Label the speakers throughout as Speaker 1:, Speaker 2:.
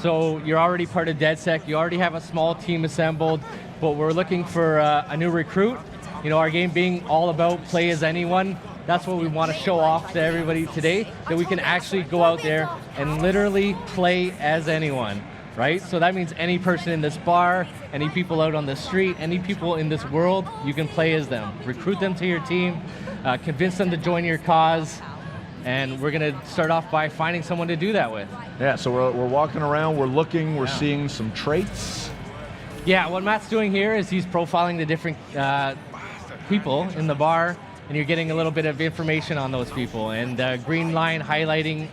Speaker 1: So you're already part of DedSec, you already have a small team assembled, but we're looking for a new recruit. You know, our game being all about play as anyone, that's what we want to show off to everybody today, that we can actually go out there and literally play as anyone, right? So that means any person in this bar, any people out on the street, any people in this world, you can play as them. Recruit them to your team, convince them to join your cause, and we're going to start off by finding someone to do that with.
Speaker 2: Yeah, so we're walking around, we're looking, we're seeing some traits.
Speaker 1: Yeah, what Matt's doing here is he's profiling the different people in the bar, and you're getting a little bit of information on those people. And the green line highlighting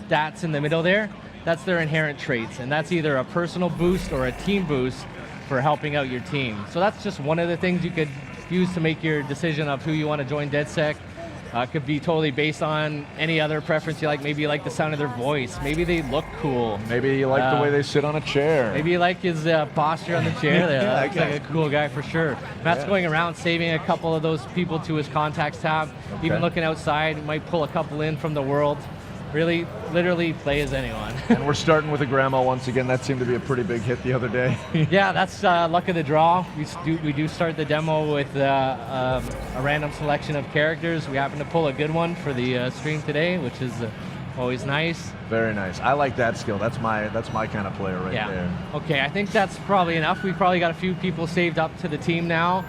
Speaker 1: stats in the middle there, that's their inherent traits. And that's either a personal boost or a team boost for helping out your team. So that's just one of the things you could use to make your decision of who you want to join DedSec. Could be totally based on any other preference you like. Maybe you like the sound of their voice. Maybe they look cool.
Speaker 2: Maybe you like the way they sit on a chair.
Speaker 1: Maybe you like his posture on the chair there. That looks like a cool guy for sure. Matt's going around saving a couple of those people to his contacts tab. Even looking outside, might pull a couple in from the world. Really, literally play as anyone.
Speaker 2: And we're starting with a grandma once again. That seemed to be a pretty big hit the other day.
Speaker 1: Yeah, that's luck of the draw. We do start the demo with a random selection of characters. We happen to pull a good one for the stream today, which is always nice.
Speaker 2: Very nice. I like that skill. That's my kind of player right there.
Speaker 1: Okay, I think that's probably enough. We've probably got a few people saved up to the team now.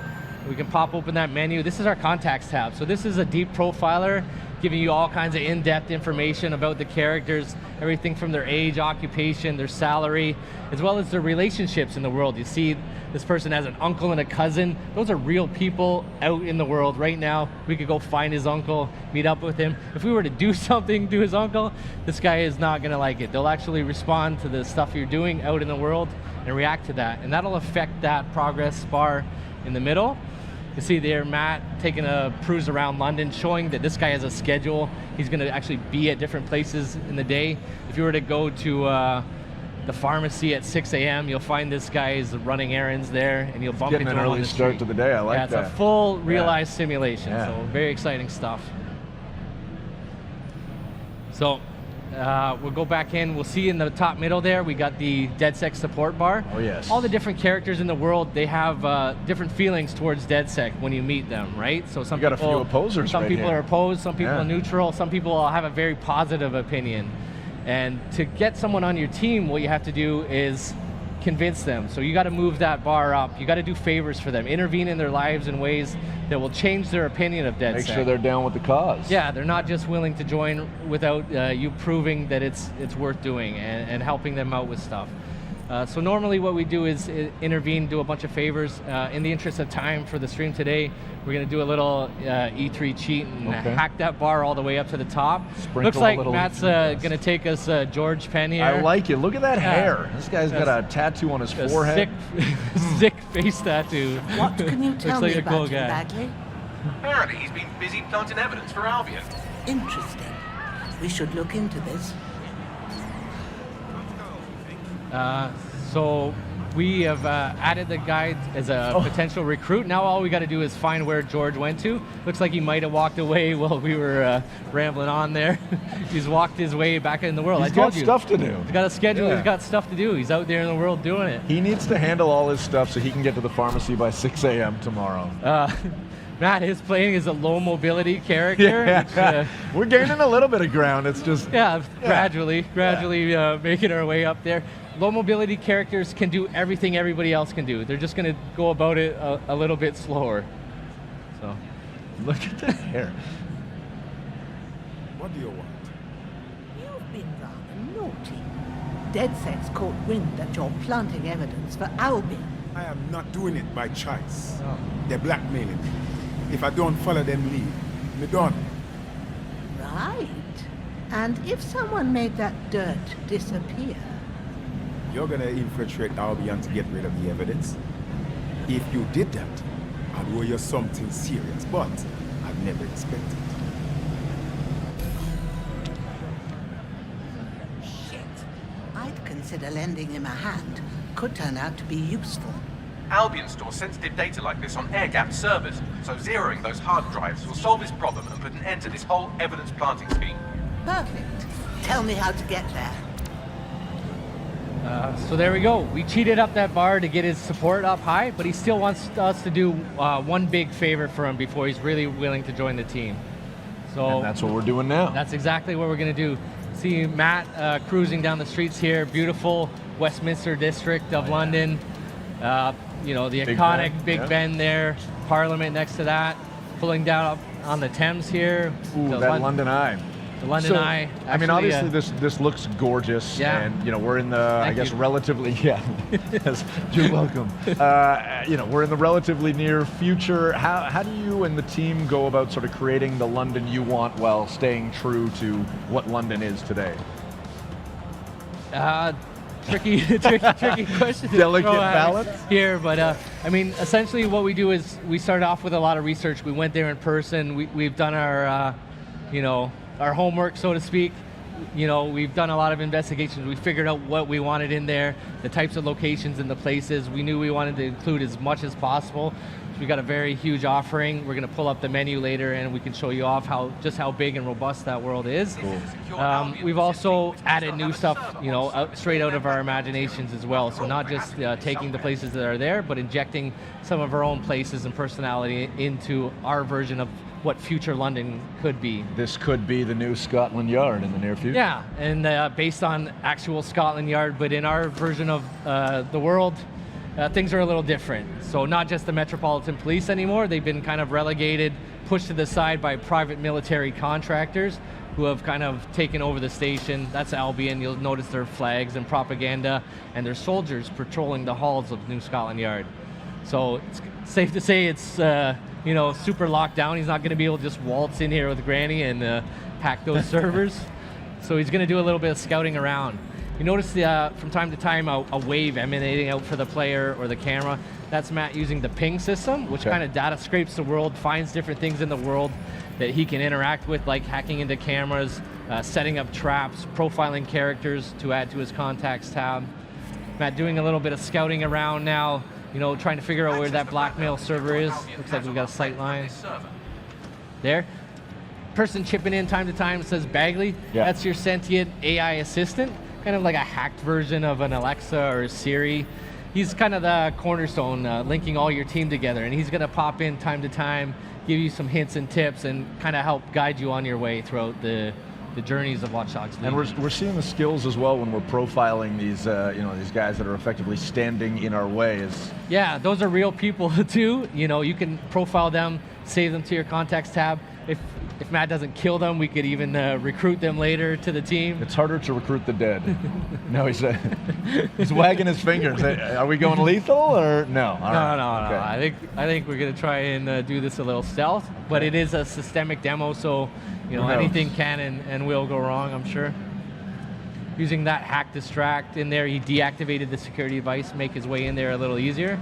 Speaker 1: We can pop open that menu. This is our contacts tab. So this is a deep profiler, giving you all kinds of in-depth information about the characters, everything from their age, occupation, their salary, as well as their relationships in the world. You see this person has an uncle and a cousin. Those are real people out in the world right now. We could go find his uncle, meet up with him. If we were to do something to his uncle, this guy is not gonna like it. They'll actually respond to the stuff you're doing out in the world and react to that. And that'll affect that progress bar in the middle. You see there Matt taking a cruise around London, showing that this guy has a schedule. He's gonna actually be at different places in the day. If you were to go to the pharmacy at 6 a.m., you'll find this guy is running errands there, and you'll bump into him on the street. Getting an early start
Speaker 2: to the day, I like that.
Speaker 1: Yeah, it's a full realized simulation, so very exciting stuff. So we'll go back in. We'll see in the top middle there, we got the DedSec support bar.
Speaker 2: Oh yes.
Speaker 1: All the different characters in the world, they have different feelings towards DedSec when you meet them, right? So some
Speaker 2: you got a few opposers.
Speaker 1: Some people
Speaker 2: here.
Speaker 1: are opposed, some people are neutral, some people will have a very positive opinion. And to get someone on your team, what you have to do is convince them. So you got to move that bar up. You got to do favors for them, intervene in their lives in ways that will change their opinion of DedSec.
Speaker 2: Make sure they're down with the cause.
Speaker 1: Yeah, they're not just willing to join without you proving that it's worth doing and helping them out with stuff. So normally what we do is intervene, do a bunch of favors. In the interest of time for the stream today, we're going to do a little E3 cheat and hack that bar all the way up to the top.
Speaker 2: Sprinkle
Speaker 1: looks like Matt's going to take us George Penn here.
Speaker 2: I like it. Look at that hair. This guy's got a tattoo on his forehead.
Speaker 1: Sick face tattoo.
Speaker 3: What can you tell me about
Speaker 1: cool
Speaker 3: him,
Speaker 1: guy.
Speaker 3: Bagley?
Speaker 4: Apparently he's been busy planting evidence for Albion.
Speaker 3: Interesting. We should look into this.
Speaker 1: So we have added the guy as a potential recruit. Now all we got to do is find where George went to. Looks like he might have walked away while we were rambling on there. He's walked his way back in the world.
Speaker 2: He's got stuff to do.
Speaker 1: He's got a schedule. He's got stuff to do. He's out there in the world doing it.
Speaker 2: He needs to handle all his stuff so he can get to the pharmacy by 6 a.m. tomorrow.
Speaker 1: Matt is playing as a low mobility character. Which,
Speaker 2: we're gaining a little bit of ground. It's just
Speaker 1: gradually making our way up there. Low mobility characters can do everything everybody else can do. They're just going to go about it a little bit slower. So,
Speaker 2: look at that hair.
Speaker 5: What do you want?
Speaker 3: You've been rather naughty. DedSec's caught wind that you're planting evidence for Albion.
Speaker 5: I am not doing it by choice. They're blackmailing me. If I don't follow them lead, me done.
Speaker 3: Right. And if someone made that dirt disappear?
Speaker 5: You're gonna infiltrate Albion to get rid of the evidence? If you did that, I'd owe you something serious, but I'd never expected.
Speaker 3: Shit. I'd consider lending him a hand. Could turn out to be useful.
Speaker 4: Albion stores sensitive data like this on air-gapped servers, so zeroing those hard drives will solve this problem and put an end to this whole evidence planting scheme.
Speaker 3: Perfect. Tell me how to get there.
Speaker 1: So there we go. We cheated up that bar to get his support up high, but he still wants us to do one big favor for him before he's really willing to join the team. So
Speaker 2: And that's what we're doing now.
Speaker 1: that's exactly what we're going to do. See Matt cruising down the streets here, beautiful Westminster district of London. You know, the
Speaker 2: Big
Speaker 1: iconic
Speaker 2: Ben,
Speaker 1: Big
Speaker 2: yeah.
Speaker 1: Ben there, Parliament next to that, pulling down up on the Thames here.
Speaker 2: Ooh,
Speaker 1: the
Speaker 2: that London Eye.
Speaker 1: The London Eye.
Speaker 2: I mean,
Speaker 1: Actually,
Speaker 2: obviously this looks gorgeous,
Speaker 1: Yeah.
Speaker 2: and you know we're in the I
Speaker 1: Thank
Speaker 2: guess
Speaker 1: you.
Speaker 2: relatively yes, you're welcome. You know we're in the relatively near future. How do you and the team go about sort of creating the London you want while staying true to what London is today?
Speaker 1: Tricky question. to
Speaker 2: Delicate
Speaker 1: throw at
Speaker 2: balance?
Speaker 1: here, but I mean, essentially what we do is we started off with a lot of research. We went there in person. We've done our, you know, our homework, so to speak. You know, we've done a lot of investigations. We figured out what we wanted in there, the types of locations and the places. We knew we wanted to include as much as possible. So we got a very huge offering. We're going to pull up the menu later, and we can show you off just how big and robust that world is. We've also added new stuff, you know, straight out of our imaginations as well. So not just taking the places that are there, but injecting some of our own places and personality into our version of what future London could be.
Speaker 2: This could be the new Scotland Yard in the near future.
Speaker 1: Yeah, and based on actual Scotland Yard, but in our version of the world, things are a little different. So not just the Metropolitan Police anymore, they've been kind of relegated, pushed to the side by private military contractors who have kind of taken over the station. That's Albion. You'll notice their flags and propaganda and their soldiers patrolling the halls of New Scotland Yard. So it's safe to say it's you know, super locked down. He's not going to be able to just waltz in here with Granny and hack those servers. So he's going to do a little bit of scouting around. You notice from time to time a wave emanating out for the player or the camera. That's Matt using the ping system, which kind of data scrapes the world, finds different things in the world that he can interact with, like hacking into cameras, setting up traps, profiling characters to add to his contacts tab. Matt doing a little bit of scouting around now, you know, trying to figure out where that blackmail server is. Looks like we've got a sight line. There. Person chipping in time to time says Bagley.
Speaker 2: Yeah.
Speaker 1: That's your sentient AI assistant, kind of like a hacked version of an Alexa or a Siri. He's kind of the cornerstone, linking all your team together, and he's going to pop in time to time, give you some hints and tips, and kind of help guide you on your way throughout the journeys of Watch Dogs.
Speaker 2: And we're seeing the skills as well when we're profiling these you know, these guys that are effectively standing in our way.
Speaker 1: Yeah, those are real people too. You know, you can profile them, save them to your contacts tab. If Matt doesn't kill them, we could even recruit them later to the team.
Speaker 2: It's harder to recruit the dead. No, he's wagging his fingers. Are we going lethal or no? All right.
Speaker 1: No.
Speaker 2: Okay.
Speaker 1: I think we're gonna try and do this a little stealth, but it is a systemic demo, so you know
Speaker 2: Who knows?
Speaker 1: anything can and will go wrong, I'm sure. Using that hack distract in there, he deactivated the security device, make his way in there a little easier.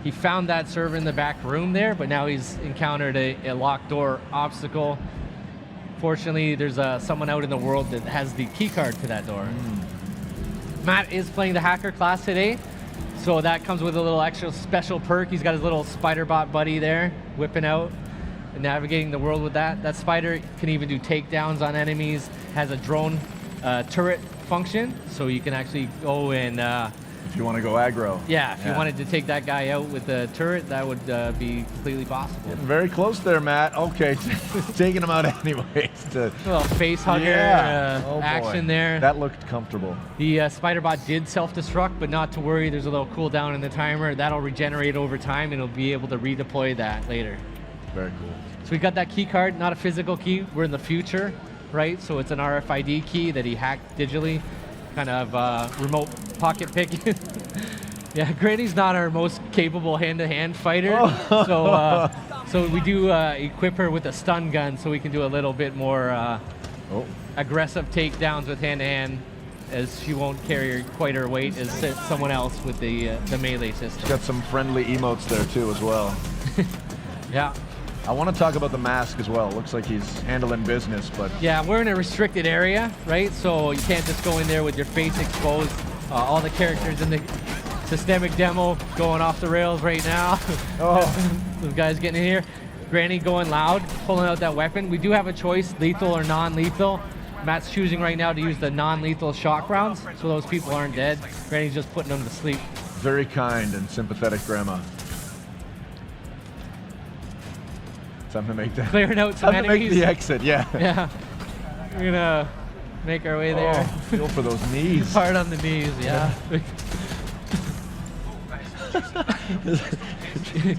Speaker 1: He found that server in the back room there, but now he's encountered a locked door obstacle. Fortunately, there's someone out in the world that has the key card to that door. Matt is playing the hacker class today, so that comes with a little extra special perk. He's got his little Spiderbot buddy there, whipping out and navigating the world with that. That Spider can even do takedowns on enemies, has a drone turret function, so you can actually go and
Speaker 2: If you want to go aggro.
Speaker 1: yeah, if you wanted to take that guy out with the turret, that would be completely possible.
Speaker 2: Getting very close there, Matt. Okay, taking him out anyways.
Speaker 1: A little face hugger
Speaker 2: Oh, boy.
Speaker 1: action there.
Speaker 2: That looked comfortable.
Speaker 1: The Spiderbot did self-destruct, but not to worry, there's a little cooldown in the timer. That'll regenerate over time, and it'll be able to redeploy that later.
Speaker 2: Very cool.
Speaker 1: So we got that key card, not a physical key. We're in the future, right? So it's an RFID key that he hacked digitally, kind of remote pocket picking. Yeah, Granny's not our most capable hand-to-hand fighter, so we do equip her with a stun gun, so we can do a little bit more aggressive takedowns with hand-to-hand, as she won't carry quite her weight as someone else with the melee system.
Speaker 2: Got some friendly emotes there too as well.
Speaker 1: Yeah.
Speaker 2: I want to talk about the mask as well. Looks like he's handling business, but
Speaker 1: Yeah, we're in a restricted area, right? So you can't just go in there with your face exposed. All the characters in the systemic demo going off the rails right now. Those guys getting in here. Granny going loud, pulling out that weapon. We do have a choice, lethal or non-lethal. Matt's choosing right now to use the non-lethal shock rounds, so those people aren't dead. Granny's just putting them to sleep.
Speaker 2: Very kind and sympathetic grandma. Time to make that.
Speaker 1: Clearing out some
Speaker 2: Time to make
Speaker 1: enemies.
Speaker 2: the exit, yeah.
Speaker 1: Yeah. We're gonna make our way there.
Speaker 2: Oh, feel for those knees.
Speaker 1: Hard on the knees, yeah.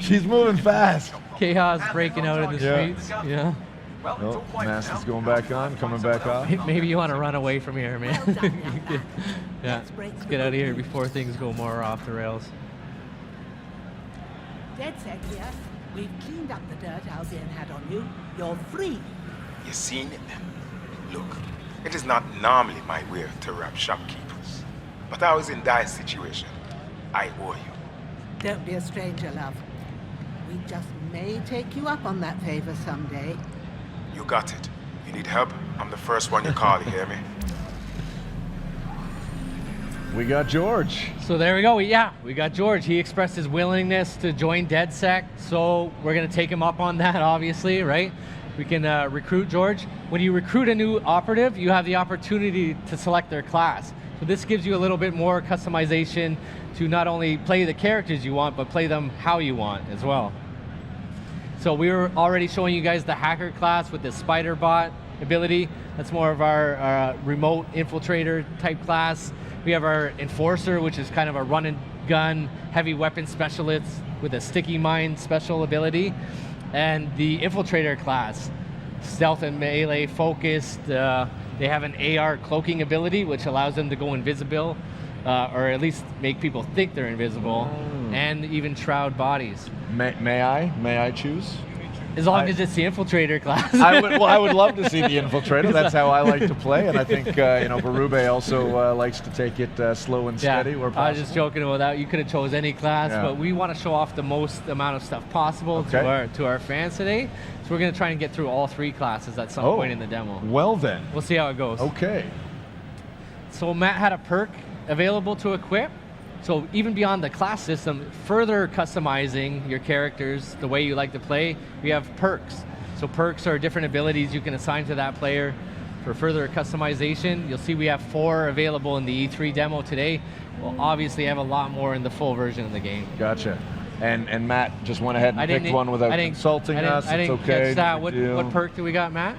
Speaker 2: She's moving fast.
Speaker 1: Chaos breaking out in the
Speaker 2: Yeah.
Speaker 1: streets. Yeah.
Speaker 4: Well, it's
Speaker 2: Oh,
Speaker 4: all quiet
Speaker 2: mask
Speaker 4: now.
Speaker 2: is going back on, coming back off.
Speaker 1: Maybe you want to run away from here, man.
Speaker 3: Well done, young man.
Speaker 1: Yeah.
Speaker 3: Let's break
Speaker 1: Let's
Speaker 3: the
Speaker 1: get out of here
Speaker 3: routine.
Speaker 1: before things go more off the rails.
Speaker 3: DedSec here. We've cleaned up the dirt Albion had on you. You're free.
Speaker 5: You seen it? Look, it is not normally my way to rob shopkeepers. But I was in dire situation. I owe you.
Speaker 3: Don't be a stranger, love. We just may take you up on that favor someday.
Speaker 5: You got it. You need help? I'm the first one you call, you hear me?
Speaker 2: We got George.
Speaker 1: So there we go. We got George. He expressed his willingness to join DedSec, so we're going to take him up on that, obviously, right? We can recruit George. When you recruit a new operative, you have the opportunity to select their class. So this gives you a little bit more customization to not only play the characters you want, but play them how you want as well. So we were already showing you guys the hacker class with the Spiderbot ability. That's more of our remote infiltrator type class. We have our Enforcer, which is kind of a run and gun heavy weapon specialist with a sticky mine special ability. And the Infiltrator class, stealth and melee focused. They have an AR cloaking ability, which allows them to go invisible, or at least make people think they're invisible, and even shroud bodies.
Speaker 2: May I choose?
Speaker 1: As long as it's the Infiltrator class.
Speaker 2: I would love to see the Infiltrator. That's how I like to play, and I think Berube also likes to take it slow and steady where possible.
Speaker 1: I was just joking about that. You could have chose any class,
Speaker 2: Yeah.
Speaker 1: but we want to show off the most amount of stuff possible to our fans today. So we're going to try and get through all three classes at some point in the demo.
Speaker 2: Well then.
Speaker 1: We'll see how it goes.
Speaker 2: Okay.
Speaker 1: So Matt had a perk available to equip. So even beyond the class system, further customizing your characters the way you like to play, we have perks. So perks are different abilities you can assign to that player for further customization. You'll see we have 4 available in the E3 demo today. We'll obviously have a lot more in the full version of the game.
Speaker 2: Gotcha. And Matt just went ahead and picked one without consulting us.
Speaker 1: I didn't
Speaker 2: It's okay.
Speaker 1: catch that.
Speaker 2: no
Speaker 1: What
Speaker 2: big deal.
Speaker 1: perk do we got, Matt?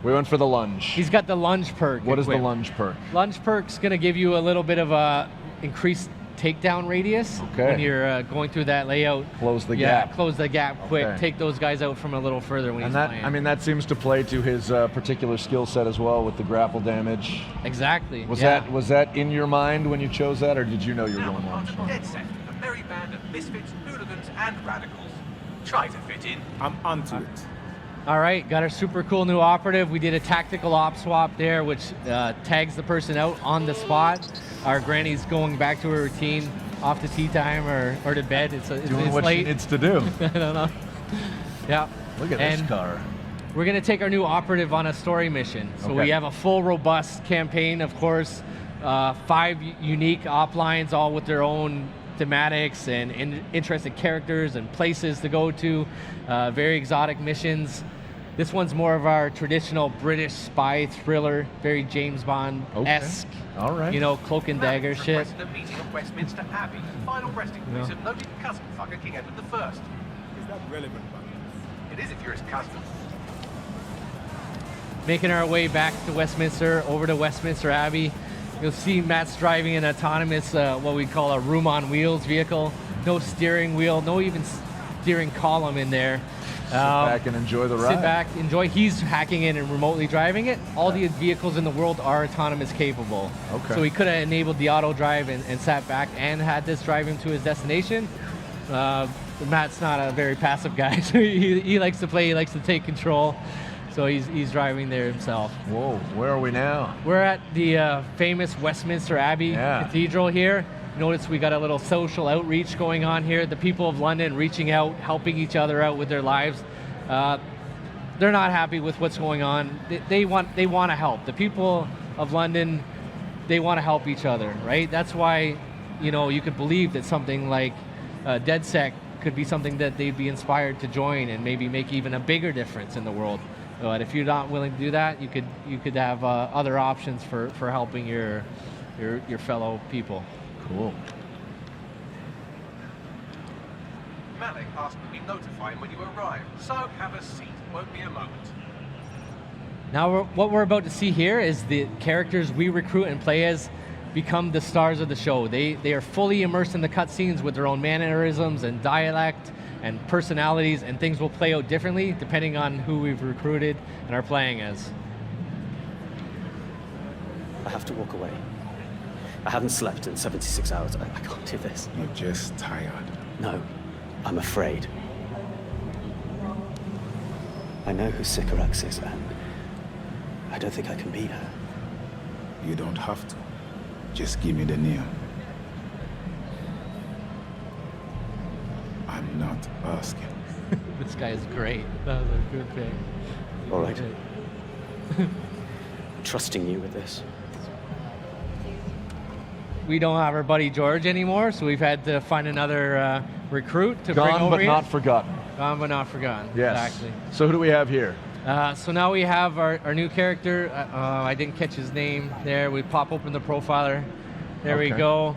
Speaker 2: We went for the lunge.
Speaker 1: He's got the lunge perk.
Speaker 2: What is the
Speaker 1: equipped.
Speaker 2: lunge perk?
Speaker 1: Lunge perk's gonna give you a little bit of a increased takedown radius when you're going through that layout.
Speaker 2: Close the gap.
Speaker 1: Close the gap quick.
Speaker 2: Okay.
Speaker 1: Take those guys out from a little further when
Speaker 2: And
Speaker 1: he's
Speaker 2: that,
Speaker 1: playing.
Speaker 2: I mean, that seems to play to his particular skill set as well with the grapple damage.
Speaker 1: Exactly.
Speaker 2: Was that in your mind when you chose that, or did you know you were
Speaker 4: Now
Speaker 2: going
Speaker 4: on
Speaker 2: lunge?
Speaker 4: to DedSec, a merry band of misfits, hooligans, and radicals. Try to fit in.
Speaker 5: I'm onto it.
Speaker 1: All right, got our super cool new operative. We did a tactical op swap there, which tags the person out on the spot. Our granny's going back to her routine, off to tea time or to bed. It's
Speaker 2: Doing what
Speaker 1: late.
Speaker 2: she needs to do.
Speaker 1: I don't know. Yeah.
Speaker 2: Look at this car.
Speaker 1: We're going to take our new operative on a story mission. So we have a full, robust campaign, of course. 5 unique op lines, all with their own thematics and interesting characters and places to go to. Very exotic missions. This one's more of our traditional British spy thriller, very James Bond-esque.
Speaker 2: All right.
Speaker 1: You know, cloak and dagger shit.
Speaker 4: Requested a meeting at Westminster Abbey, final resting place of noted cousin fucker King Edward I.
Speaker 5: Is that relevant, man?
Speaker 4: It is if you're his cousin.
Speaker 1: Making our way back to Westminster, over to Westminster Abbey. You'll see Matt's driving an autonomous, what we call a room on wheels vehicle. No steering wheel, no even steering column in there.
Speaker 2: Sit back and enjoy the ride.
Speaker 1: Sit back, enjoy. He's hacking in and remotely driving it. All the vehicles in the world are autonomous capable.
Speaker 2: Okay.
Speaker 1: So he could have enabled the auto drive and sat back and had this drive him to his destination. Matt's not a very passive guy, so he likes to play, he likes to take control. So he's driving there himself.
Speaker 2: Whoa, where are we now?
Speaker 1: We're at the famous Westminster Abbey Cathedral here. Notice we got a little social outreach going on here. The people of London reaching out, helping each other out with their lives. They're not happy with what's going on. They want to help. The people of London, they want to help each other, right? That's why, you could believe that something like DedSec could be something that they'd be inspired to join and maybe make even a bigger difference in the world. But if you're not willing to do that, you could have other options for helping your fellow people.
Speaker 2: Cool.
Speaker 4: Malik asked me to notify him when you arrive, so have a seat. Won't be a moment.
Speaker 1: Now, what we're about to see here is the characters we recruit and play as become the stars of the show. They are fully immersed in the cutscenes with their own mannerisms and dialect and personalities, and things will play out differently depending on who we've recruited and are playing as.
Speaker 6: I have to walk away. I haven't slept in 76 hours. I can't do this.
Speaker 5: You're just tired.
Speaker 6: No, I'm afraid. I know who Sycorax is, and I don't think I can beat her.
Speaker 5: You don't have to. Just give me the name. I'm not asking.
Speaker 1: This guy is great. That was a good pick.
Speaker 6: All right. I'm trusting you with this.
Speaker 1: We don't have our buddy George anymore, so we've had to find another recruit to bring
Speaker 2: Gone
Speaker 1: over
Speaker 2: but
Speaker 1: here.
Speaker 2: not forgotten.
Speaker 1: Gone but not forgotten.
Speaker 2: Yes.
Speaker 1: Exactly.
Speaker 2: So who do we have here?
Speaker 1: So now we have our new character. I didn't catch his name there. We pop open the profiler. There we
Speaker 2: Okay.
Speaker 1: go.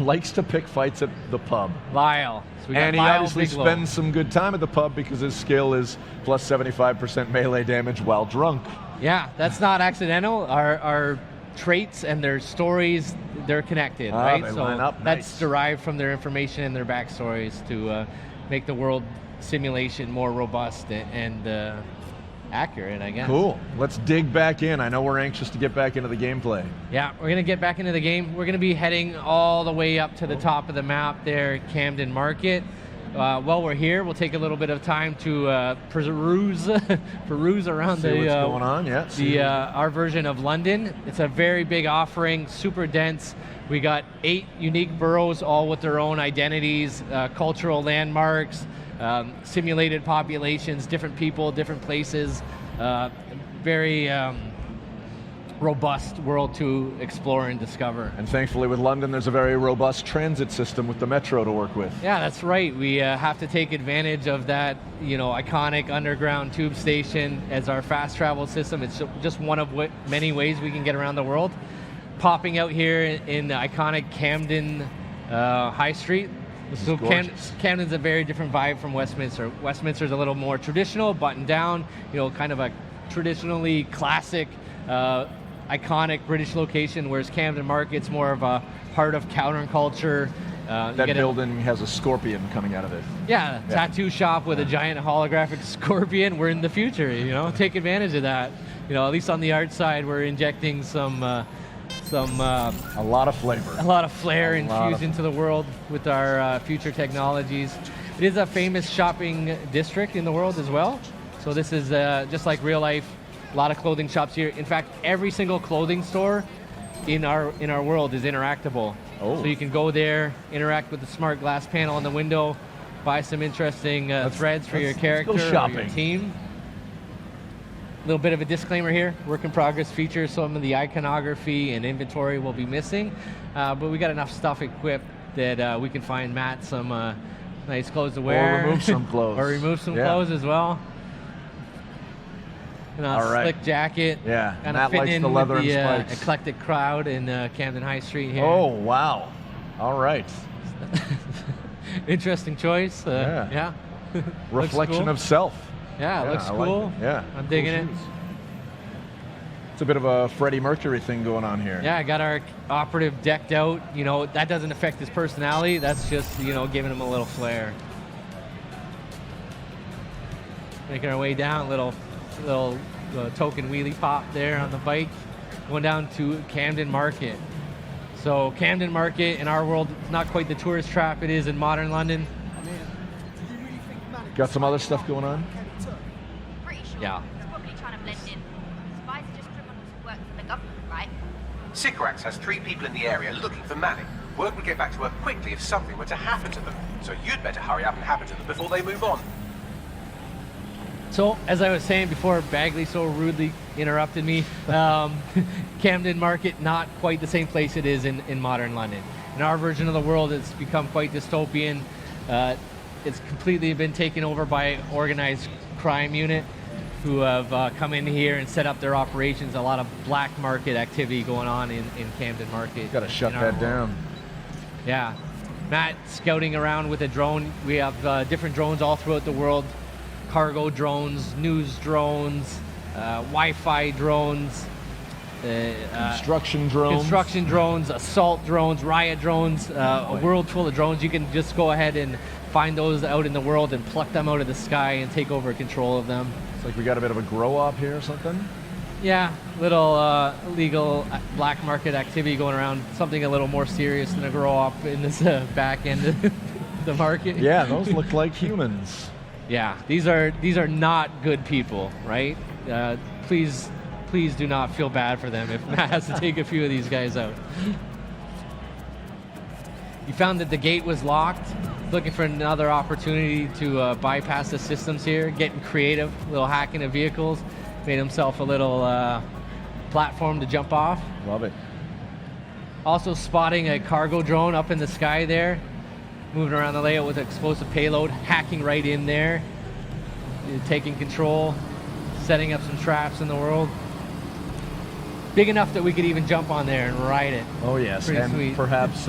Speaker 2: Likes to pick fights at the pub.
Speaker 1: Lyle. So we got
Speaker 2: And he
Speaker 1: Lyle
Speaker 2: obviously
Speaker 1: Bigelow.
Speaker 2: spends some good time at the pub because his skill is plus 75% melee damage while drunk.
Speaker 1: Yeah, that's not accidental. Our traits and their stories, they're connected,
Speaker 2: Ah,
Speaker 1: right?
Speaker 2: they
Speaker 1: So
Speaker 2: line up.
Speaker 1: that's
Speaker 2: Nice.
Speaker 1: derived from their information and their backstories to make the world simulation more robust and accurate, I guess.
Speaker 2: Cool. Let's dig back in. I know we're anxious to get back into the gameplay.
Speaker 1: Yeah, we're gonna get back into the game. We're gonna be heading all the way up to the top of the map there, Camden Market. While we're here, we'll take a little bit of time to peruse around
Speaker 2: See what's going on, yeah.
Speaker 1: our version of London. It's a very big offering, super dense. We got 8 unique boroughs, all with their own identities, cultural landmarks, simulated populations, different people, different places. Very robust world to explore and discover.
Speaker 2: And thankfully with London, there's a very robust transit system with the metro to work with.
Speaker 1: Yeah, that's right. We have to take advantage of that, iconic underground tube station as our fast travel system. It's just one of many ways we can get around the world. Popping out here in the iconic Camden High Street.
Speaker 2: This is gorgeous.
Speaker 1: Camden's a very different vibe from Westminster. Westminster's a little more traditional, buttoned down, kind of a traditionally classic, iconic British location, whereas Camden Market's more of a heart of counterculture.
Speaker 2: That building has a scorpion coming out of it.
Speaker 1: Yeah, tattoo shop with a giant holographic scorpion. We're in the future, take advantage of that. At least on the art side, we're injecting a
Speaker 2: lot of flavor.
Speaker 1: A lot of flair infused into the world with our future technologies. It is a famous shopping district in the world as well. So this is just like real life, a lot of clothing shops here. In fact, every single clothing store in our world is interactable.
Speaker 2: Oh.
Speaker 1: So you can go there, interact with the smart glass panel on the window, buy some interesting threads for your character
Speaker 2: let's go
Speaker 1: or
Speaker 2: shopping.
Speaker 1: your team. A little bit of a disclaimer here, work in progress features, some of the iconography and inventory will be missing, but we got enough stuff equipped that we can find Matt some nice clothes to wear.
Speaker 2: Or remove some clothes.
Speaker 1: Or remove some
Speaker 2: Yeah.
Speaker 1: clothes as well.
Speaker 2: All right.
Speaker 1: Slick jacket.
Speaker 2: Yeah,
Speaker 1: Kind
Speaker 2: Matt
Speaker 1: of fit
Speaker 2: likes
Speaker 1: in
Speaker 2: the leather
Speaker 1: with the
Speaker 2: and spikes.
Speaker 1: eclectic crowd in Camden High Street here.
Speaker 2: Oh, wow. All right.
Speaker 1: Interesting choice.
Speaker 2: Yeah.
Speaker 1: Looks
Speaker 2: Reflection
Speaker 1: cool.
Speaker 2: of self.
Speaker 1: Yeah, looks
Speaker 2: I like
Speaker 1: cool.
Speaker 2: it. Yeah.
Speaker 1: I'm digging
Speaker 2: Cool
Speaker 1: it.
Speaker 2: shoes. It's a bit of a Freddie Mercury thing going on here.
Speaker 1: Yeah, I got our operative decked out. That doesn't affect his personality. That's just, giving him a little flair. Making our way down, little token wheelie pop there on the bike. Going down to Camden Market. So Camden Market in our world is not quite the tourist trap it is in modern London.
Speaker 2: Got some other stuff going on?
Speaker 7: Pretty sure.
Speaker 1: Yeah.
Speaker 7: He's probably trying to blend in. Spies are just criminals who work for the government, right?
Speaker 4: Sycorax has 3 people in the area looking for Malik. Word would get back to her quickly if something were to happen to them. So you'd better hurry up and happen to them before they move on.
Speaker 1: So, as I was saying before, Bagley so rudely interrupted me, Camden Market, not quite the same place it is in modern London. In our version of the world, it's become quite It's completely been taken over by organized crime unit who have come in here and set up their operations. A lot of black market activity going on in Camden Market.
Speaker 2: Got to shut
Speaker 1: in our
Speaker 2: that
Speaker 1: world.
Speaker 2: down.
Speaker 1: Yeah. Matt scouting around with a drone. We have different drones all throughout the world. Cargo drones, news drones, Wi-Fi drones,
Speaker 2: Construction drones.
Speaker 1: assault drones, riot drones, a world full of drones. You can just go ahead and find those out in the world and pluck them out of the sky and take over control of them.
Speaker 2: It's like we got a bit of a grow up here or something.
Speaker 1: Yeah, little illegal black market activity going around. Something a little more serious than a grow up in this back end of the market.
Speaker 2: Yeah, those look like humans.
Speaker 1: Yeah, these are not good people, right? Please do not feel bad for them if Matt has to take a few of these guys out. You found that the gate was locked. Looking for another opportunity to bypass the systems here. Getting creative, a little hacking of vehicles. Made himself a little platform to jump off.
Speaker 2: Love it.
Speaker 1: Also spotting a cargo drone up in the sky there. Moving around the layout with explosive payload. Hacking right in there. Taking control. Setting up some traps in the world. Big enough that we could even jump on there and ride it.
Speaker 2: Oh yes,
Speaker 1: Pretty
Speaker 2: and
Speaker 1: sweet.
Speaker 2: perhaps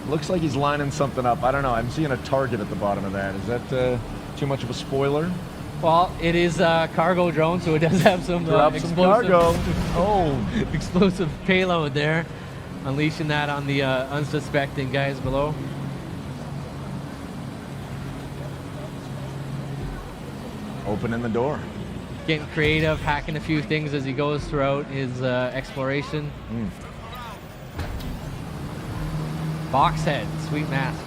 Speaker 2: looks like he's lining something up. I don't know. I'm seeing a target at the bottom of that. Is that too much of a spoiler?
Speaker 1: Well, it is a cargo drone, so it does have some
Speaker 2: Drop some
Speaker 1: explosive,
Speaker 2: cargo. Oh,
Speaker 1: explosive payload there. Unleashing that on the unsuspecting guys below.
Speaker 2: opening the door.
Speaker 1: Getting creative, hacking a few things as he goes throughout his exploration. Box head, sweet mask.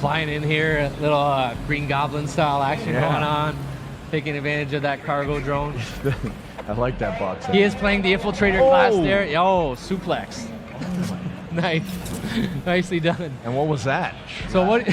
Speaker 1: Flying in here, a little Green Goblin style action going on. Taking advantage of that cargo drone.
Speaker 2: I like that box head.
Speaker 1: He is playing the Infiltrator class there. Oh, suplex. Nice. Nicely done.
Speaker 2: And what was that?
Speaker 1: So what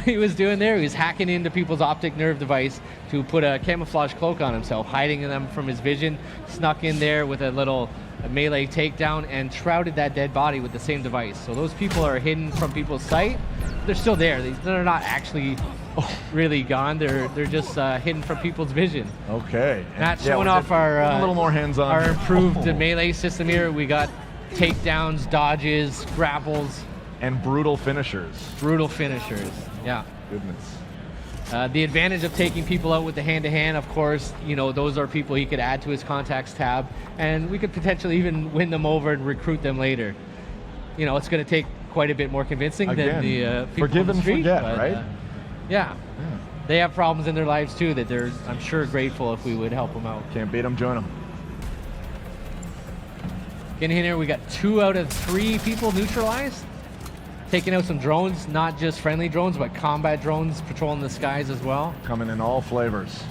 Speaker 1: he was doing there, he was hacking into people's optic nerve device to put a camouflage cloak on himself, hiding them from his vision, snuck in there with a little melee takedown and shrouded that dead body with the same device. So those people are hidden from people's sight. They're still there. They're not actually really gone. They're just hidden from people's vision.
Speaker 2: Okay.
Speaker 1: Matt showing off our
Speaker 2: a little more hands-on.
Speaker 1: Our improved melee system here. We got takedowns, dodges, grapples,
Speaker 2: and brutal finishers.
Speaker 1: Brutal finishers. Yeah.
Speaker 2: Goodness.
Speaker 1: The advantage of taking people out with the hand-to-hand, of course, you know, those are people he could add to his contacts tab, and we could potentially even win them over and recruit them later. You know, it's going to take quite a bit more convincing than the people
Speaker 2: forgive
Speaker 1: on the
Speaker 2: and
Speaker 1: street,
Speaker 2: forget,
Speaker 1: but,
Speaker 2: right?
Speaker 1: Yeah. They have problems in their lives too that they're, I'm sure, grateful if we would help them out.
Speaker 2: Can't beat them, join them.
Speaker 1: Getting in here, we got 2 out of 3 people neutralized. Taking out some drones, not just friendly drones, but combat drones patrolling the skies as well.
Speaker 2: Coming in all flavors.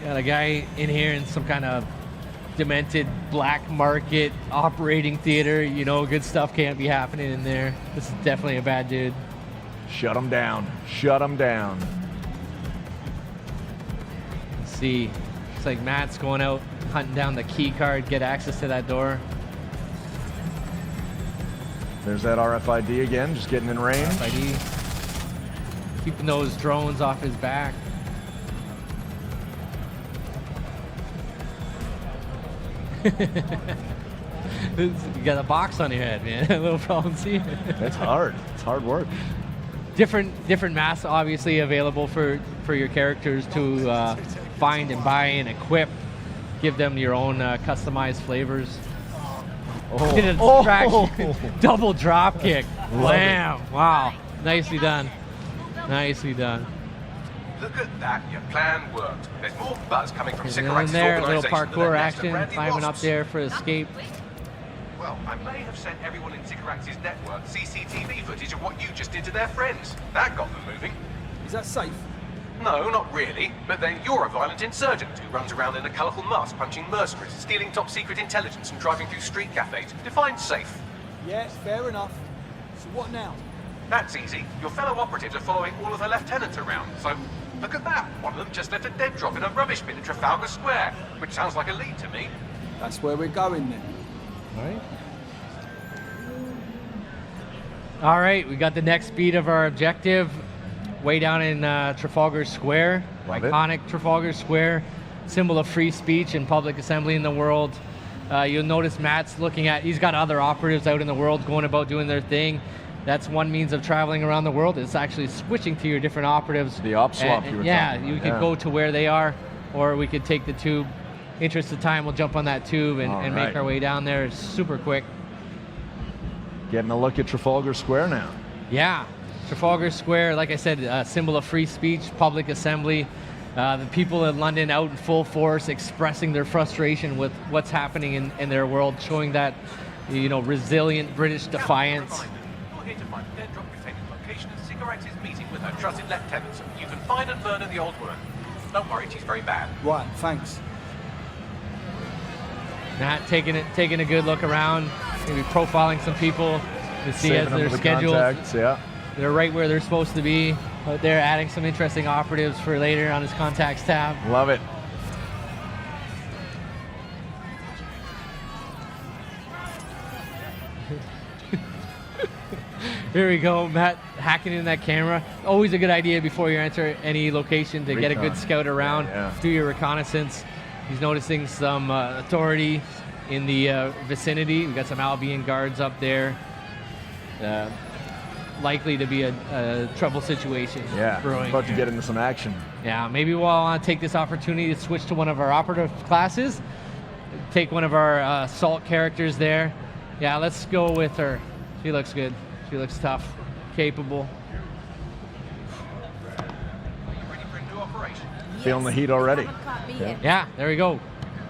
Speaker 1: Got a guy in here in some kind of demented black market operating theater. You know, good stuff can't be happening in there. This is definitely a bad dude.
Speaker 2: Shut them down. Shut them down.
Speaker 1: Let's see. Looks like Matt's going out, hunting down the key card, get access to that door.
Speaker 2: There's that RFID again, just getting in range.
Speaker 1: RFID. Keeping those drones off his back. You got a box on your head, man. A little problem seeing.
Speaker 2: That's hard. It's hard work.
Speaker 1: Different masks obviously available for your characters to find and buy and equip. Give them your own customized flavors. Hit a distraction. Double drop kick. Wham! Wow. Nicely done. Nicely done.
Speaker 4: Look at that, your plan worked. There's more buzz coming from
Speaker 1: In
Speaker 4: Sycorax's
Speaker 1: there, a little
Speaker 4: organisation than
Speaker 1: parkour
Speaker 4: their nest of
Speaker 1: action,
Speaker 4: randy
Speaker 1: climbing up
Speaker 4: wasps.
Speaker 1: there for escape.
Speaker 4: Well, I may have sent everyone in Sycorax's network CCTV footage of what you just did to their friends. That got them moving.
Speaker 8: Is that safe?
Speaker 4: No, not really. But then you're a violent insurgent who runs around in a colourful mask, punching mercenaries, stealing top-secret intelligence and driving through street cafes. Define safe.
Speaker 8: Yeah, fair enough. So what now?
Speaker 4: That's easy. Your fellow operatives are following all of the lieutenants around, so look at that. One of them just left a dead drop in a rubbish bin in Trafalgar Square, which sounds like a lead to me.
Speaker 8: That's where we're going then.
Speaker 1: Right. All right, we got the next beat of our objective way down in Trafalgar Square.
Speaker 2: Love it.
Speaker 1: Iconic Trafalgar Square, symbol of free speech and public assembly in the world. You'll notice Matt's looking at, he's got other operatives out in the world going about doing their thing. That's one means of traveling around the world. It's actually switching to your different operatives.
Speaker 2: The op swap you were
Speaker 1: yeah,
Speaker 2: talking
Speaker 1: you
Speaker 2: about,
Speaker 1: could
Speaker 2: yeah.
Speaker 1: go to where they are, or we could take the tube. Interest of time, we'll jump on that tube and
Speaker 2: All
Speaker 1: make
Speaker 2: right.
Speaker 1: our way down there. It's super quick.
Speaker 2: Getting a look at Trafalgar Square now.
Speaker 1: Yeah, Trafalgar Square, like I said, a symbol of free speech, public assembly. The people in London out in full force expressing their frustration with what's happening in their world, showing that, you know, resilient British defiance.
Speaker 4: You're here to find a dead drop containing location and cigarettes is meeting with her trusted lieutenants. You can find and murder the old woman. Don't worry, she's very bad.
Speaker 8: Right, thanks.
Speaker 1: Matt taking a good look around, maybe profiling some people to see
Speaker 2: Saving
Speaker 1: as
Speaker 2: them
Speaker 1: their
Speaker 2: the
Speaker 1: schedules.
Speaker 2: contacts, yeah.
Speaker 1: They're right where they're supposed to be. Out there adding some interesting operatives for later on his contacts tab.
Speaker 2: Love it.
Speaker 1: Here we go, Matt hacking in that camera. Always a good idea before you enter any location to get a good
Speaker 2: Recon.
Speaker 1: scout around,
Speaker 2: Yeah.
Speaker 1: do your reconnaissance. He's noticing some authority in the vicinity. We've got some Albion guards up there. Likely to be a trouble situation
Speaker 2: Yeah,
Speaker 1: brewing.
Speaker 2: about to get into some action.
Speaker 1: Yeah, maybe we'll take this opportunity to switch to one of our operative classes. Take one of our assault characters there. Yeah, let's go with her. She looks good. She looks tough, capable.
Speaker 4: Are you ready for a new operation?
Speaker 2: Feeling the heat already.
Speaker 1: Yeah, there we go.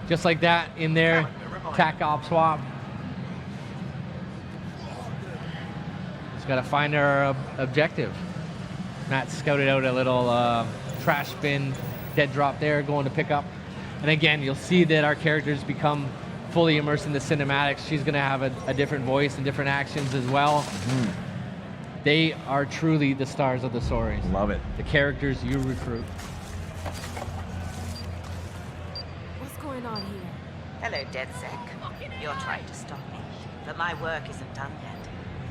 Speaker 1: Just like that in there. TAC op swap. Just got to find our objective. Matt scouted out a little trash bin, dead drop there, going to pick up. And again, you'll see that our characters become fully immersed in the cinematics. She's going to have a different voice and different actions as well. They are truly the stars of the stories.
Speaker 2: Love it.
Speaker 1: The characters you recruit.
Speaker 9: What's going on here?
Speaker 10: Hello, DedSec. You're trying to stop me, but my work isn't done yet.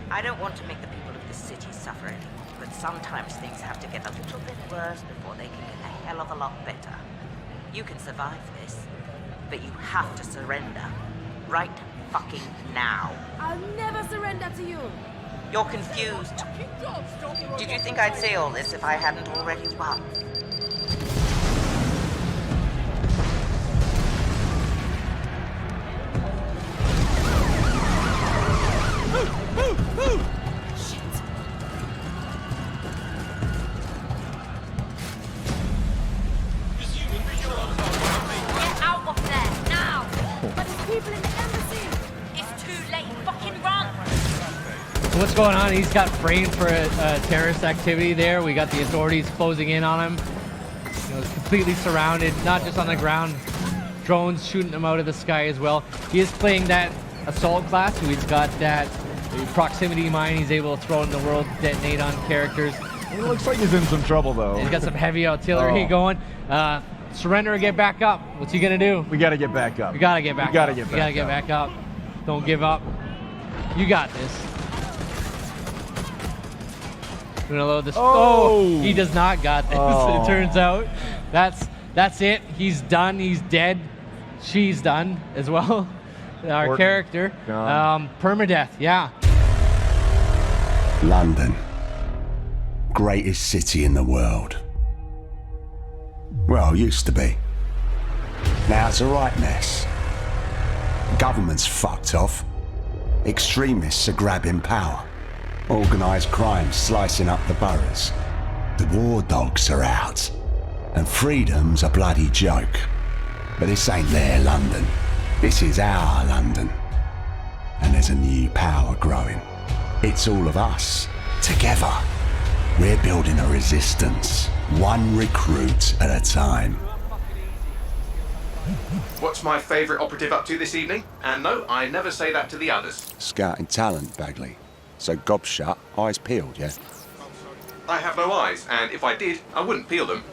Speaker 10: I don't want to make the people of this city suffer anymore, but sometimes things have to get a little bit worse before they can get a hell of a lot better. You can survive this, but you have to surrender. Right fucking now.
Speaker 9: I'll never surrender to you.
Speaker 10: You're confused. Did you think I'd say all this if I hadn't already won?
Speaker 7: Get out of there, now!
Speaker 9: But it's people in the embassy.
Speaker 7: It's too late, fucking run!
Speaker 1: So what's going on? He's got framed for a terrorist activity there. We got the authorities closing in on him. You know, completely surrounded, not just on the ground. Drones shooting him out of the sky as well. He is playing that assault class, so he's got that proximity mine he's able to throw in the world, detonate on characters.
Speaker 2: It looks like he's in some trouble, though.
Speaker 1: He's got some heavy artillery going. Surrender or get back up. What's he gonna do?
Speaker 2: We got to get back up.
Speaker 1: We gotta get back
Speaker 2: We gotta
Speaker 1: up.
Speaker 2: get
Speaker 1: We gotta
Speaker 2: back
Speaker 1: get
Speaker 2: up.
Speaker 1: back up. Don't give up. You got this. We're gonna load this.
Speaker 2: Oh!
Speaker 1: He does not got this.
Speaker 2: Oh.
Speaker 1: It turns out that's it. He's done. He's dead. She's done as well. Our
Speaker 2: Important.
Speaker 1: character.
Speaker 2: Gone.
Speaker 1: Permadeath. Yeah.
Speaker 11: London. Greatest city in the world. Well, used to be. Now it's a right mess. Government's fucked off. Extremists are grabbing power. Organised crime slicing up the boroughs. The war dogs are out. And freedom's a bloody joke. But this ain't their London. This is our London. And there's a new power growing. It's all of us, together. We're building a resistance, one recruit at a time.
Speaker 4: What's my favourite operative up to this evening? And no, I never say that to the others.
Speaker 11: Scouting talent, Bagley. So gob shut, eyes peeled, yeah?
Speaker 4: I have no eyes, and if I did, I wouldn't peel them.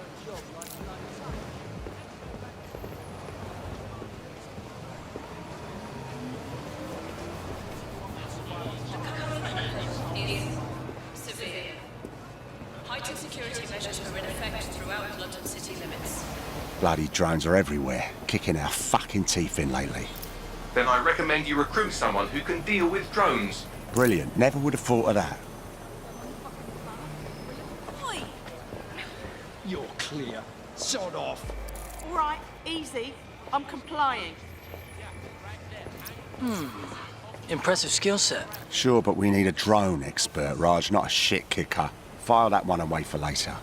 Speaker 11: Bloody drones are everywhere, kicking our fucking teeth in lately.
Speaker 4: Then I recommend you recruit someone who can deal with drones.
Speaker 11: Brilliant, never would have thought of that.
Speaker 8: You're clear. Sod off.
Speaker 10: All right, easy. I'm complying.
Speaker 12: Impressive skill set.
Speaker 11: Sure, but we need a drone expert, Raj, not a shit kicker. File that one away for later.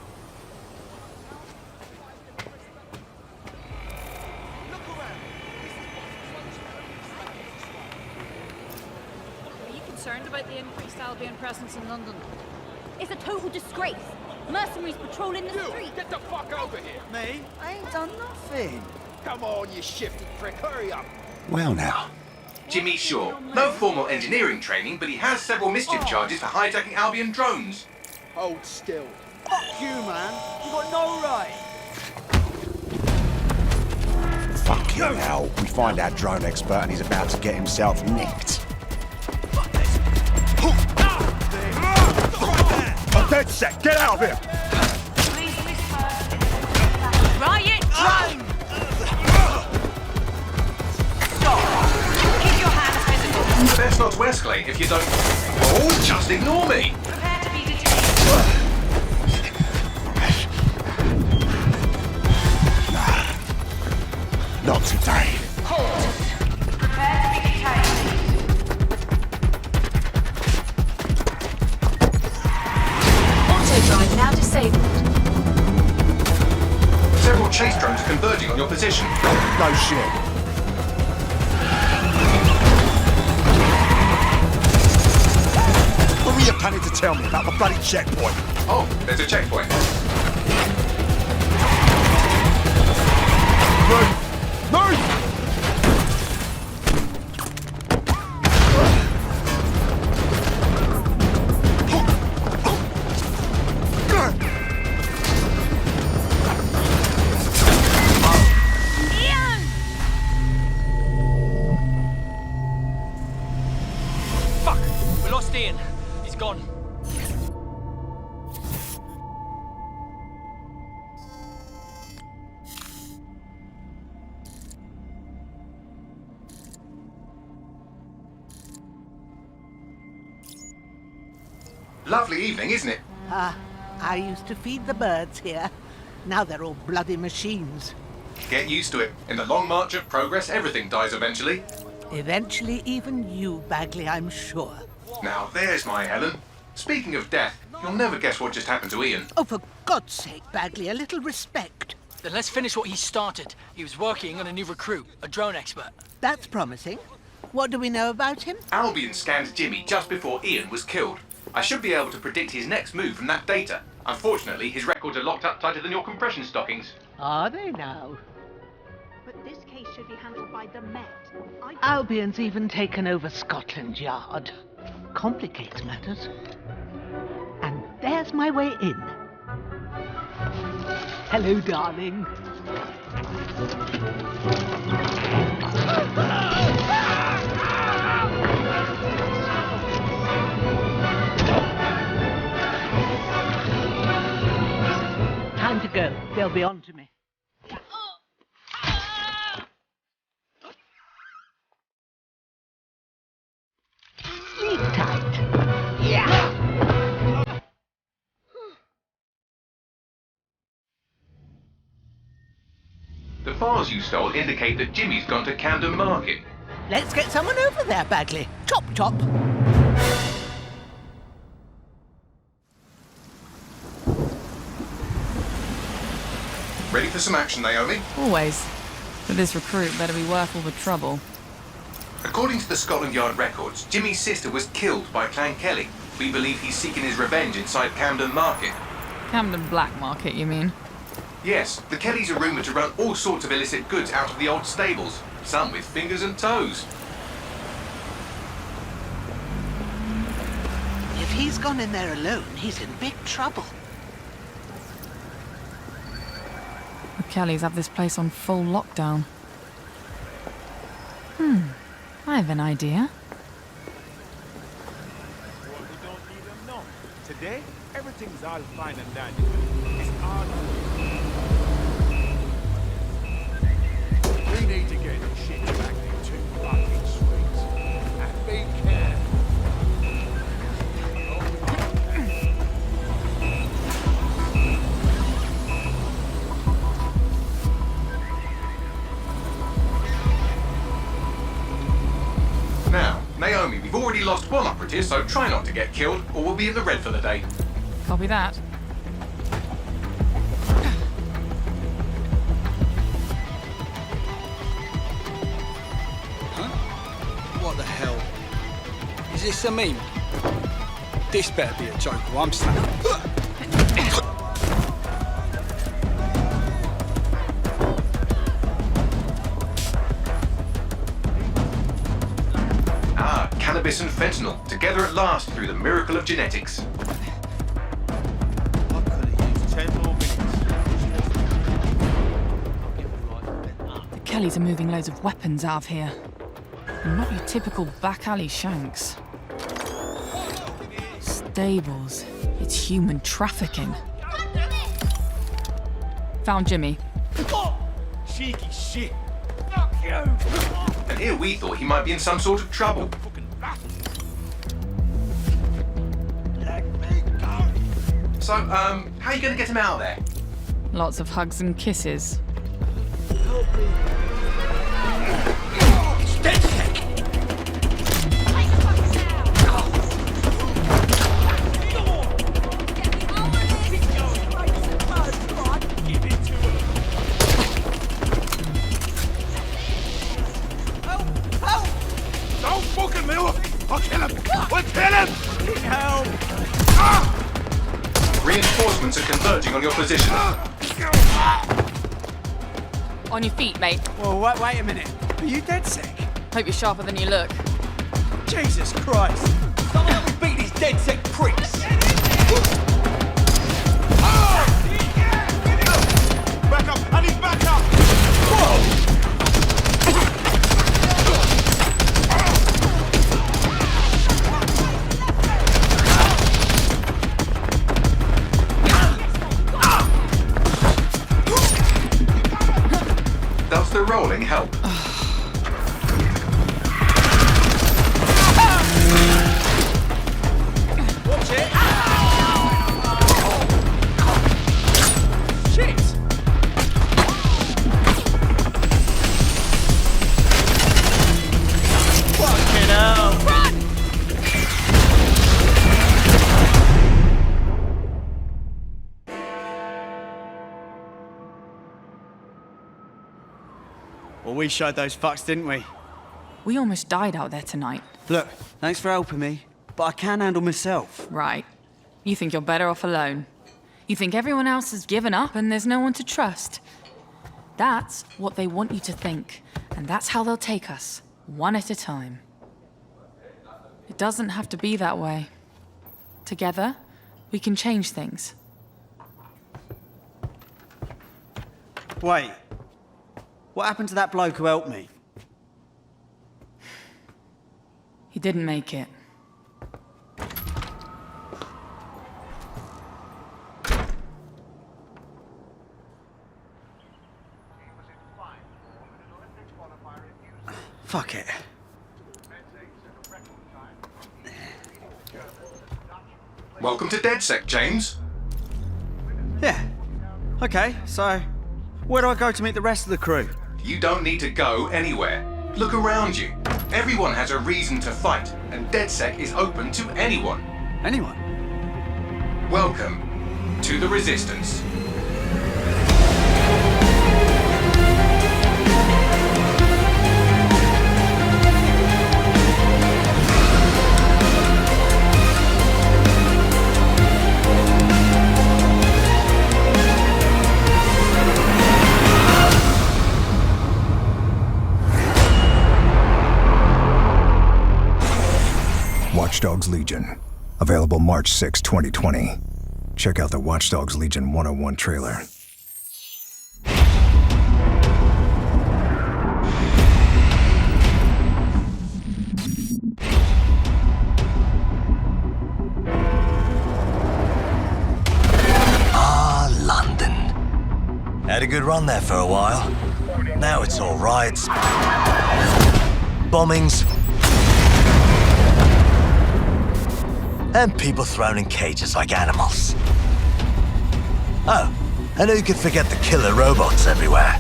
Speaker 7: Are you concerned about the increased Albion presence in London?
Speaker 9: It's a total disgrace. Mercenaries patrolling the street.
Speaker 8: Get the fuck over here.
Speaker 3: Me? I ain't done nothing.
Speaker 8: Come on, you shifty prick. Hurry up.
Speaker 11: Well now.
Speaker 4: Jimmy Shaw. No formal engineering training, but he has several mischief charges for hijacking Albion drones.
Speaker 8: Hold still. Fuck you, man. You got no right.
Speaker 11: Fucking hell. We find our drone expert and he's about to get himself nicked. I'm dead set. Get out of here!
Speaker 10: Riot drone! Stop! Keep your hands visible.
Speaker 4: Best not to escalate if you don't... Oh, just ignore me!
Speaker 10: Prepare to be detained.
Speaker 11: Not today.
Speaker 10: Halt! Prepare to be detained.
Speaker 9: Auto-drive now disabled.
Speaker 4: Several chase drones are converging on your position.
Speaker 11: No shit. What were you planning to tell me about the bloody checkpoint?
Speaker 4: Oh, there's a checkpoint.
Speaker 11: Move! Move!
Speaker 12: Fuck! We lost Ian. He's gone.
Speaker 4: Lovely evening, isn't it?
Speaker 3: I used to feed the birds here. Now they're all bloody machines.
Speaker 4: Get used to it. In the long march of progress, everything dies eventually.
Speaker 3: Eventually, even you, Bagley, I'm sure.
Speaker 4: Now, there's my Helen. Speaking of death, you'll never guess what just happened to Ian.
Speaker 3: Oh, for God's sake, Bagley, a little respect.
Speaker 12: Then let's finish what he started. He was working on a new recruit, a drone expert.
Speaker 3: That's promising. What do we know about him?
Speaker 4: Albion scanned Jimmy just before Ian was killed. I should be able to predict his next move from that data. Unfortunately, his records are locked up tighter than your compression stockings.
Speaker 3: Are they now?
Speaker 13: But this case should be handled by the Met.
Speaker 3: Albion's even taken over Scotland Yard. Complicates matters. And there's my way in. Hello, darling. Time to go. They'll be on to me. Sleep tight. Yeah.
Speaker 4: The files you stole indicate that Jimmy's gone to Camden Market.
Speaker 3: Let's get someone over there, Bagley. Chop, chop.
Speaker 4: Ready for some action, Naomi?
Speaker 14: Always. But this recruit better be worth all the trouble.
Speaker 4: According to the Scotland Yard records, Jimmy's sister was killed by Clan Kelly. We believe he's seeking his revenge inside Camden Market.
Speaker 14: Camden Black Market, you mean?
Speaker 4: Yes, the Kellys are rumoured to run all sorts of illicit goods out of the old stables. Some with fingers and toes.
Speaker 3: If he's gone in there alone, he's in big trouble.
Speaker 14: The Kellys have this place on full lockdown. I have an idea.
Speaker 5: Today, everything's all fine and dandy. It's all...
Speaker 4: lost one operative, so try not to get killed, or we'll be in the red for the day.
Speaker 14: Copy that.
Speaker 12: What the hell? Is this a meme? This better be a joke, or I'm snapping.
Speaker 4: Cannabis and fentanyl, together at last through the miracle of genetics.
Speaker 8: I could have used 10 more minutes.
Speaker 14: The Kellys are moving loads of weapons out of here. And not your typical back alley shanks. Stables. It's human trafficking. Found Jimmy.
Speaker 8: Cheeky shit. Fuck you.
Speaker 4: And here we thought he might be in some sort of trouble. So, how are you going to get him out of there?
Speaker 14: Lots of hugs and kisses.
Speaker 8: It's dead sick. Don't fucking move! I'll kill him! We'll kill him! Need help!
Speaker 4: Reinforcements are converging on your position.
Speaker 14: On your feet, mate.
Speaker 8: Well, wait a minute. Are you dead sick?
Speaker 14: Hope you're sharper than you look.
Speaker 8: Jesus Christ! Someone help me beat these dead sick pricks! Back up! I need back up! Whoa!
Speaker 4: Does the rolling help?
Speaker 8: Watch it! Shit! Fucking hell! Run! Well, we showed those fucks, didn't we?
Speaker 14: We almost died out there tonight.
Speaker 8: Look, thanks for helping me, but I can handle myself.
Speaker 14: Right. You think you're better off alone. You think everyone else has given up and there's no one to trust. That's what they want you to think, and that's how they'll take us, one at a time. It doesn't have to be that way. Together, we can change things.
Speaker 8: Wait. What happened to that bloke who helped me?
Speaker 14: He didn't make it.
Speaker 8: Fuck it.
Speaker 4: Welcome to DedSec, James.
Speaker 8: Yeah. Okay, so where do I go to meet the rest of the crew?
Speaker 4: You don't need to go anywhere. Look around you. Everyone has a reason to fight, and DedSec is open to anyone.
Speaker 8: Anyone?
Speaker 4: Welcome to the Resistance.
Speaker 15: Watch Dogs Legion. Available March 6, 2020. Check out the Watch Dogs Legion 101 trailer.
Speaker 16: London. Had a good run there for a while. Now it's all riots, bombings, and people thrown in cages like animals. Oh, and who could forget the killer robots everywhere?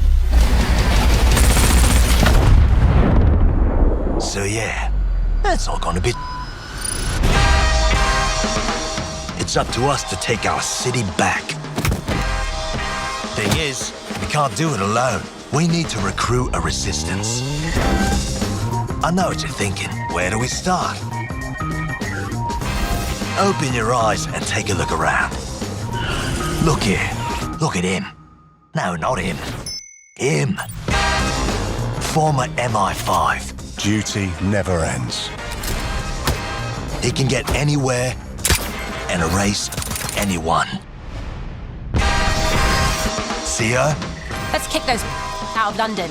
Speaker 16: So yeah, that's all gonna be it's up to us to take our city back. Thing is, we can't do it alone. We need to recruit a resistance. I know what you're thinking. Where do we start? Open your eyes and take a look around. Look here. Look at him. No, not him. Him. Former MI5.
Speaker 11: Duty never ends.
Speaker 16: He can get anywhere and erase anyone. See her?
Speaker 9: Let's kick those out of London.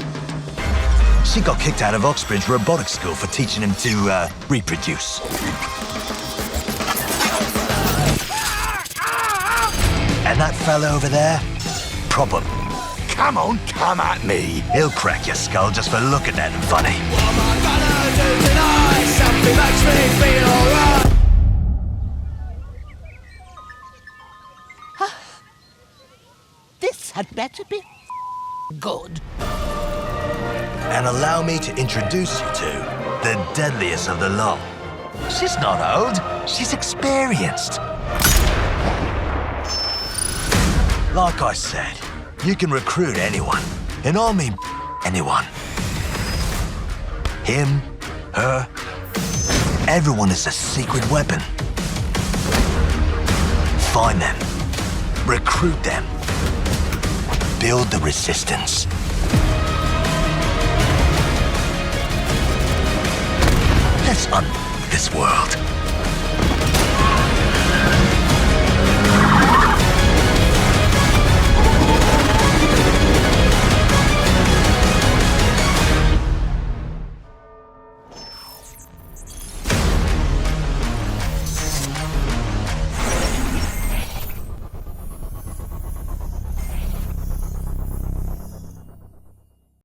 Speaker 16: She got kicked out of Oxbridge Robotics School for teaching him to reproduce. And that fella over there? Proper. Come on, come at me. He'll crack your skull just for looking at him funny.
Speaker 17: What am I gonna do tonight? Something makes me feel alright.
Speaker 3: This had better be good.
Speaker 16: And allow me to introduce you to the deadliest of the lot. She's not old, she's experienced. Like I said, you can recruit anyone, and I mean anyone. Him, her, everyone is a secret weapon. Find them, recruit them, build the resistance. Let's this world.